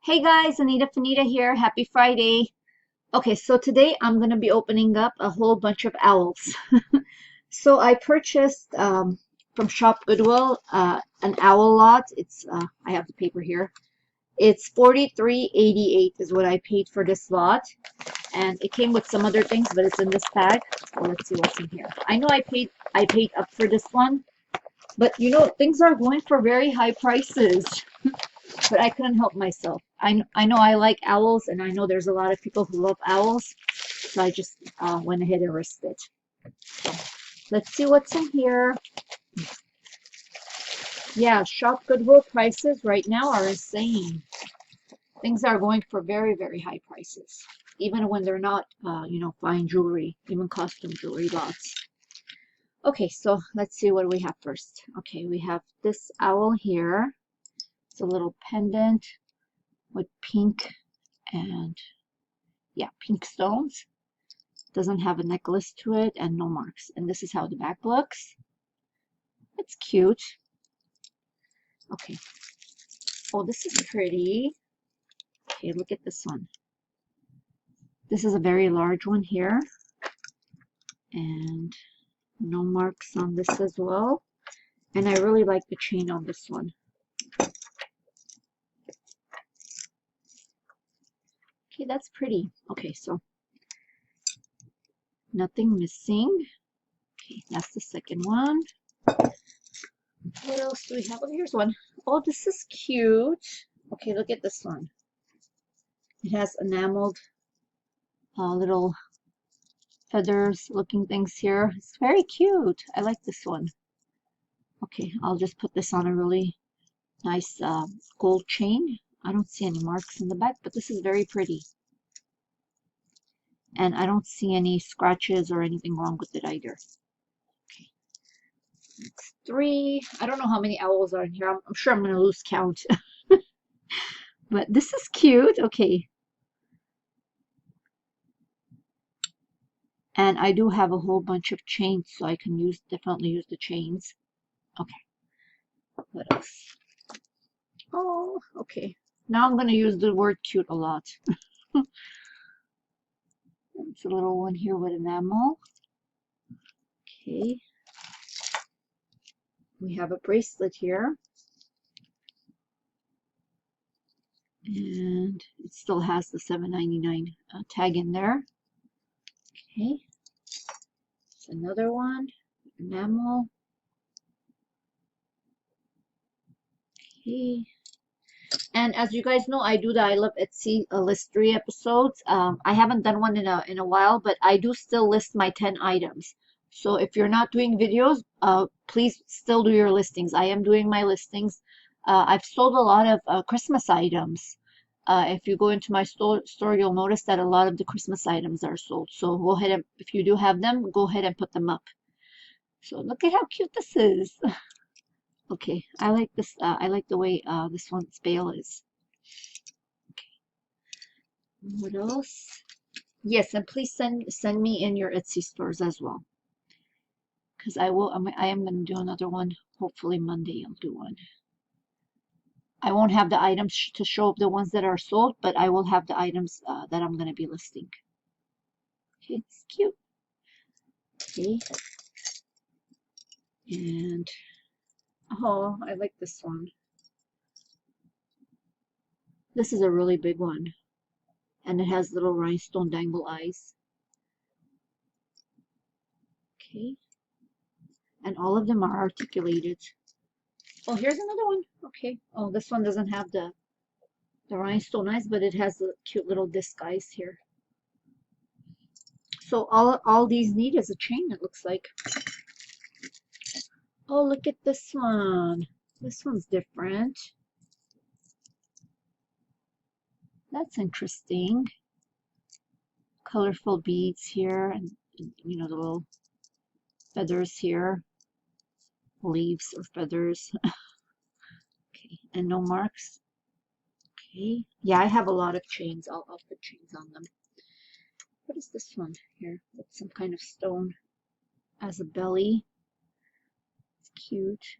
Hey guys, Anita Fanita here. Happy Friday. Okay, so today I'm going to be opening up a whole bunch of owls. So I purchased from Shop Goodwill an owl lot. I have the paper here. It's 43.88 is what I paid for this lot. And it came with some other things, but it's in this bag. So let's see what's in here. I know I paid up for this one, but things are going for very high prices. But I couldn't help myself. I know I like owls, and I know there's a lot of people who love owls, so I just went ahead and risked it. So let's see what's in here. Yeah, Shop Goodwill prices right now are insane. Things are going for very, very high prices, even when they're not, fine jewelry, even costume jewelry lots. Okay, so let's see what we have first. Okay, we have this owl here. It's a little pendant with pink and pink stones. Doesn't have a necklace to it and no marks. And this is how the back looks. It's cute. Okay. Oh, this is pretty. Okay, look at this one. This is a very large one here. And no marks on this as well. And I really like the chain on this one. Okay, that's pretty. Okay, so nothing missing. Okay, that's the second one. What else do we have? Oh, here's one. Oh, this is cute. Okay, look at this one. It has enameled little feathers looking things here. It's very cute. I like this one. Okay, I'll just put this on a really nice gold chain. I don't see any marks in the back, but this is very pretty. And I don't see any scratches or anything wrong with it either. Okay, that's three. I don't know how many owls are in here. I'm sure I'm going to lose count. But this is cute. Okay. And I do have a whole bunch of chains, so I can definitely use the chains. Okay. What else? Oh, okay. Now I'm going to use the word cute a lot. It's a little one here with enamel. Okay. We have a bracelet here. And it still has the $7.99 tag in there. Okay. It's another one. Enamel. Okay. And as you guys know, I do the I Love Etsy list 3 episodes. I haven't done one in a while, but I do still list my 10 items. So if you're not doing videos, please still do your listings. I am doing my listings. I've sold a lot of Christmas items. If you go into my store, you'll notice that a lot of the Christmas items are sold. So go ahead and, if you do have them, go ahead and put them up. So look at how cute this is. Okay, I like this. I like the way this one's bail is. What else? Yes, and please send me in your Etsy stores as well, because I am going to do another one. Hopefully Monday I'll do one. I won't have the items to show the ones that are sold, but I will have the items that I'm going to be listing. Okay, it's cute. Okay, and oh, I like this one. This is a really big one, and it has little rhinestone dangle eyes. Okay, and all of them are articulated. Oh, here's another one. Okay. Oh, this one doesn't have the rhinestone eyes, but it has the cute little disc eyes here. So all these need is a chain, it looks like. Oh, look at this one. This one's different. That's interesting. Colorful beads here, and the little feathers here. Leaves or feathers. Okay, and no marks. Okay. Yeah, I have a lot of chains. I'll put chains on them. What is this one here? It's some kind of stone as a belly. It's cute.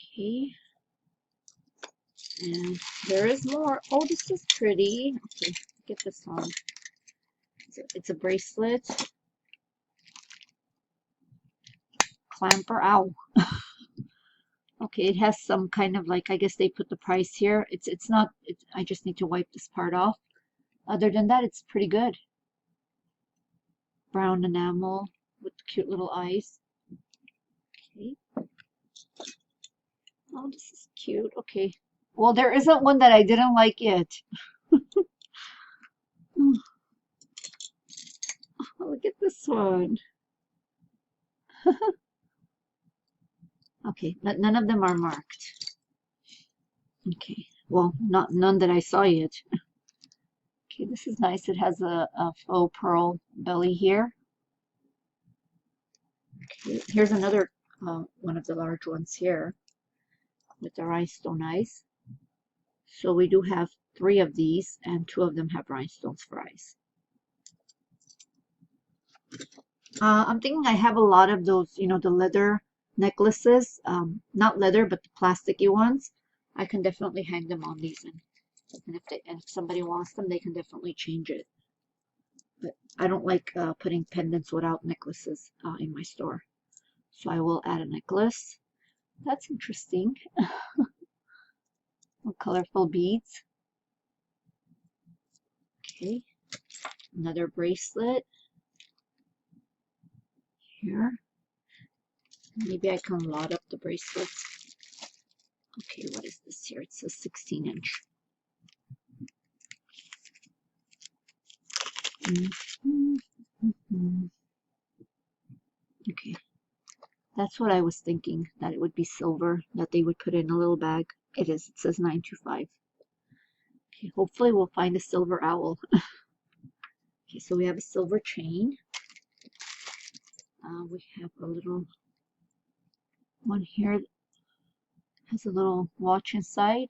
Okay. And there is more. Oh, this is pretty. Okay, get this on. It's a bracelet. Clamper. Ow. Okay, it has some kind of like, I guess they put the price here. It's not, I just need to wipe this part off. Other than that, it's pretty good. Brown enamel with cute little eyes. Okay. Oh, this is cute. Okay. Well, there isn't one that I didn't like yet. Oh, look at this one. Okay, none of them are marked. Okay, well, none that I saw yet. Okay, this is nice. It has a faux pearl belly here. Okay, here's another one of the large ones here with the rhinestone eyes. So we do have 3 of these, and 2 of them have rhinestones for eyes. I'm thinking I have a lot of those, you know, the leather necklaces. Not leather, but the plasticky ones. I can definitely hang them on these, and if somebody wants them, they can definitely change it. But I don't like putting pendants without necklaces in my store. So I will add a necklace. That's interesting. Colorful beads. Okay. Another bracelet. Here. Maybe I can lot up the bracelets. Okay, what is this here? It's a 16-inch. Okay, that's what I was thinking, that it would be silver, that they would put in a little bag. It is. It says 925. Okay, hopefully we'll find a silver owl. Okay, so we have a silver chain. We have a little one here that has a little watch inside.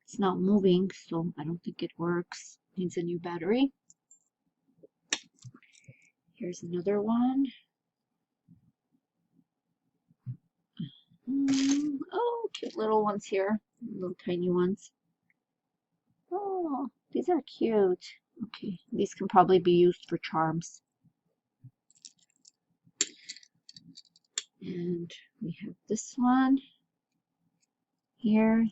It's not moving, so I don't think it works. Needs a new battery. Here's another one. Oh, cute little ones here. Little tiny ones. Oh, these are cute. Okay, these can probably be used for charms. And we have this one here.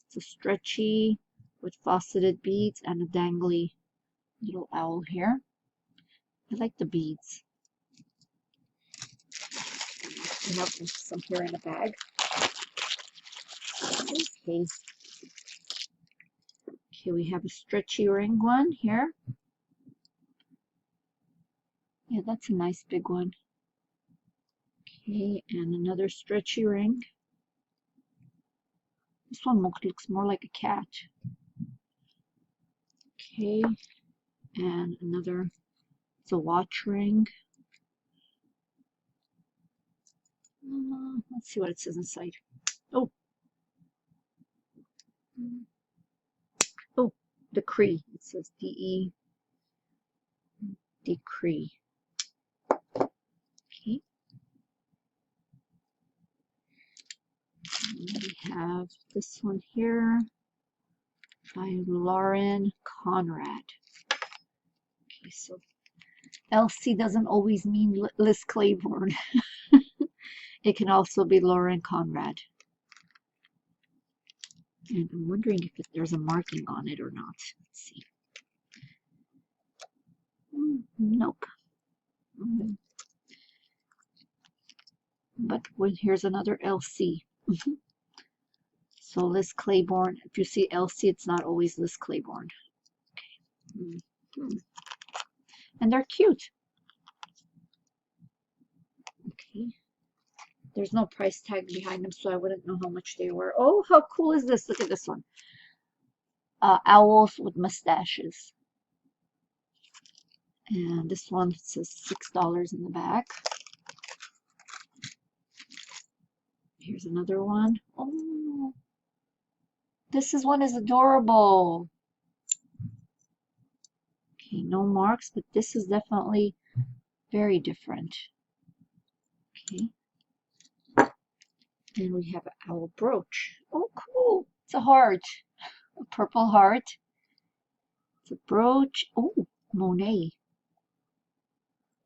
It's a stretchy with faceted beads and a dangly little owl here. I like the beads. We have some here in a bag. Okay. Okay, we have a stretchy ring one here. Yeah, that's a nice big one. Okay, and another stretchy ring. This one looks more like a cat. Okay, and another, it's a watch ring. Let's see what it says inside. Oh, oh, decree. It says D-E, decree. Okay. And we have this one here by Lauren Conrad. Okay, so LC doesn't always mean Liz Claiborne. It can also be Lauren Conrad. And I'm wondering if there's a marking on it or not. Let's see. Nope. But here's another LC. So Liz Claiborne, if you see LC, it's not always Liz Claiborne. Okay. And they're cute. Okay. There's no price tag behind them, so I wouldn't know how much they were. Oh, how cool is this? Look at this one. Owls with mustaches. And this one says $6 in the back. Here's another one. Oh, this one is adorable. Okay, no marks, but this is definitely very different. Okay. And we have an owl brooch. Oh, cool. It's a heart. A purple heart. It's a brooch. Oh, Monet.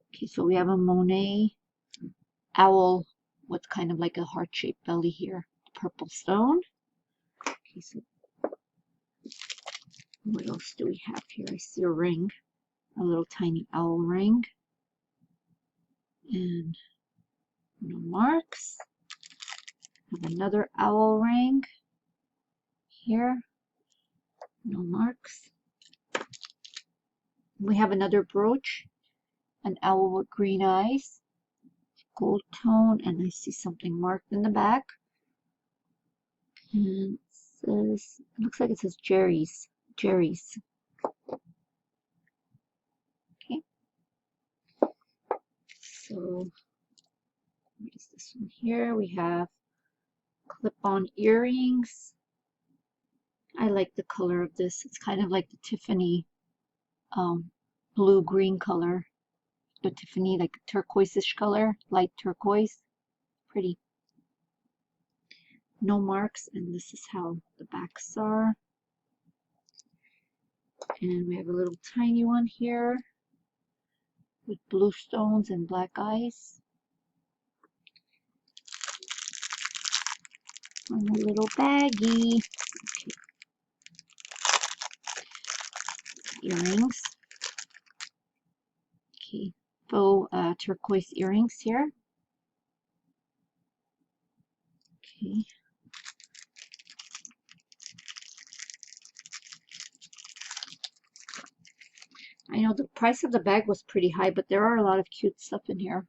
Okay, so we have a Monet owl with kind of like a heart-shaped belly here. Purple stone. Okay, so what else do we have here? I see a ring. A little tiny owl ring. And no marks. Have another owl ring here. No marks. We have another brooch. An owl with green eyes. Gold tone. And I see something marked in the back. And it says, looks like it says Jerry's. Jerry's. Okay. So, what is this one here? We have clip-on earrings. I like the color of this. It's kind of like the Tiffany blue-green color. The Tiffany, like turquoise-ish color, light turquoise. Pretty. No marks, and this is how the backs are. And we have a little tiny one here with blue stones and black eyes. And a little baggie. Okay. Earrings. Okay, faux turquoise earrings here. Okay. I know the price of the bag was pretty high, but there are a lot of cute stuff in here.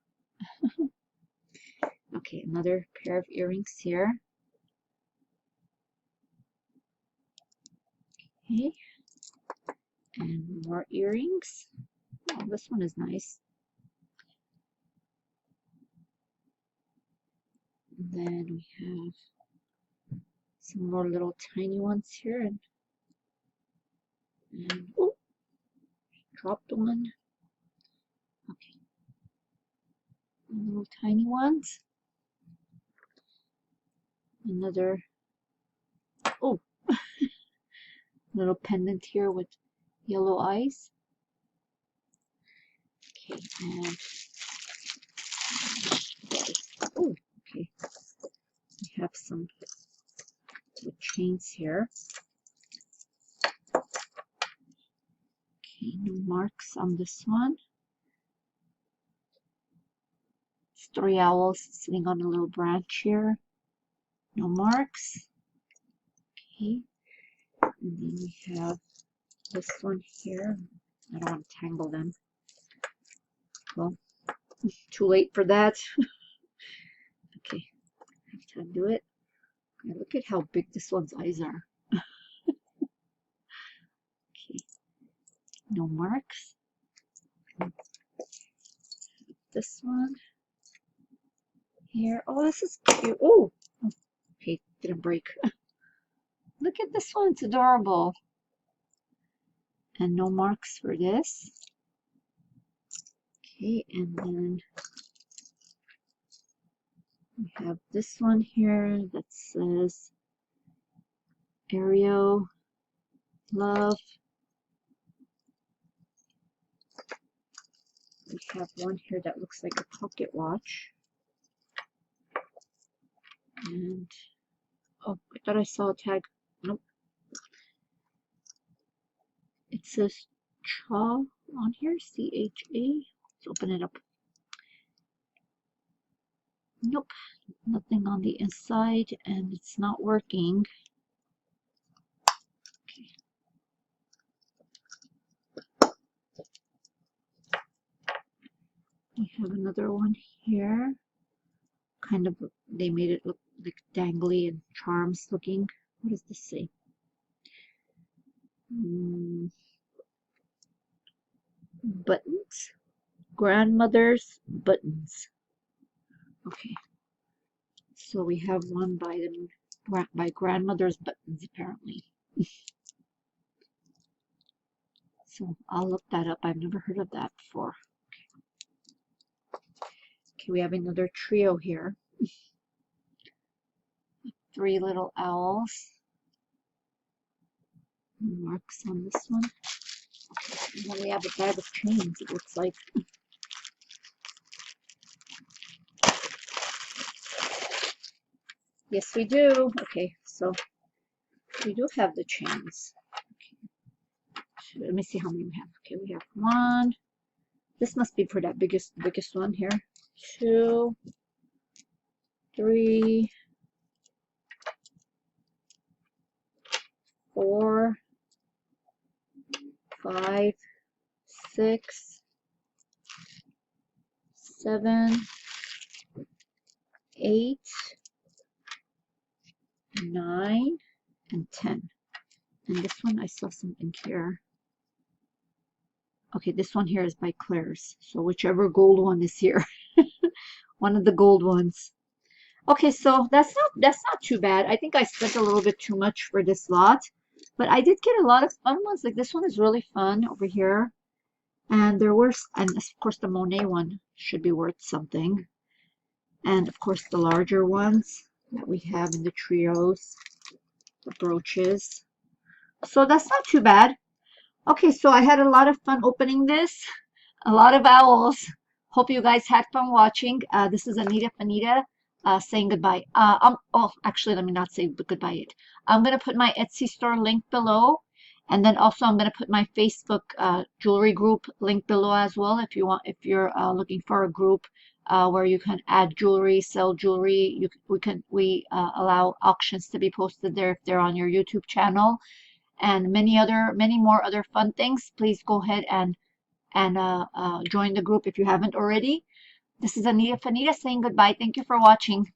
Okay, another pair of earrings here. Okay. And more earrings. Oh, this one is nice. And then we have some more little tiny ones here. And oh, dropped one. Okay. Little tiny ones. Another, oh, little pendant here with yellow eyes. Okay, and oh, okay. We have some with chains here. Okay, no marks on this one. It's 3 owls sitting on a little branch here. No marks. Okay, and then we have this one here. I don't want to tangle them. Well, too late for that. Okay, I have to undo it. Okay, look at how big this one's eyes are. Okay, no marks. This one here. Oh, this is cute. Oh, okay, didn't break. Look at this one, it's adorable. And no marks for this. Okay, and then we have this one here that says Aereo Love. We have one here that looks like a pocket watch. And, oh, I thought I saw a tag. Nope. It says Cha on here, C-H-A. Let's open it up. Nope, nothing on the inside, and it's not working. Okay. We have another one here. Kind of, they made it look like dangly and charms looking. What does this say? Buttons. Grandmother's buttons. Okay. So we have one by them, by Grandmother's Buttons, apparently. So I'll look that up. I've never heard of that before. Okay, we have another trio here. three little owls. Marks on this one. And then we have a bag of chains, it looks like. Yes, we do. Okay, so we do have the chains. Okay. Let me see how many we have. Okay, we have one. This must be for that biggest one here. 2, 3, 4, 5, 6, 7, 8, 9, and 10. And this one, I saw something here. Okay, this one here is by Claire's. So whichever gold one is here. One of the gold ones. Okay, so that's not too bad. I think I spent a little bit too much for this lot. But I did get a lot of fun ones. Like this one is really fun over here. And there were, and of course the Monet one should be worth something. And of course the larger ones that we have in the trios, the brooches. So that's not too bad. Okay, so I had a lot of fun opening this. A lot of owls. Hope you guys had fun watching. This is Anita Fanita saying goodbye. Oh, actually, let me not say goodbye yet. I'm going to put my Etsy store link below. And then also I'm going to put my Facebook jewelry group link below as well. If you want, if you're looking for a group where you can add jewelry, sell jewelry, we allow auctions to be posted there if they're on your YouTube channel. And many more other fun things. Please go ahead and join the group if you haven't already. This is Anita Fanita saying goodbye. Thank you for watching.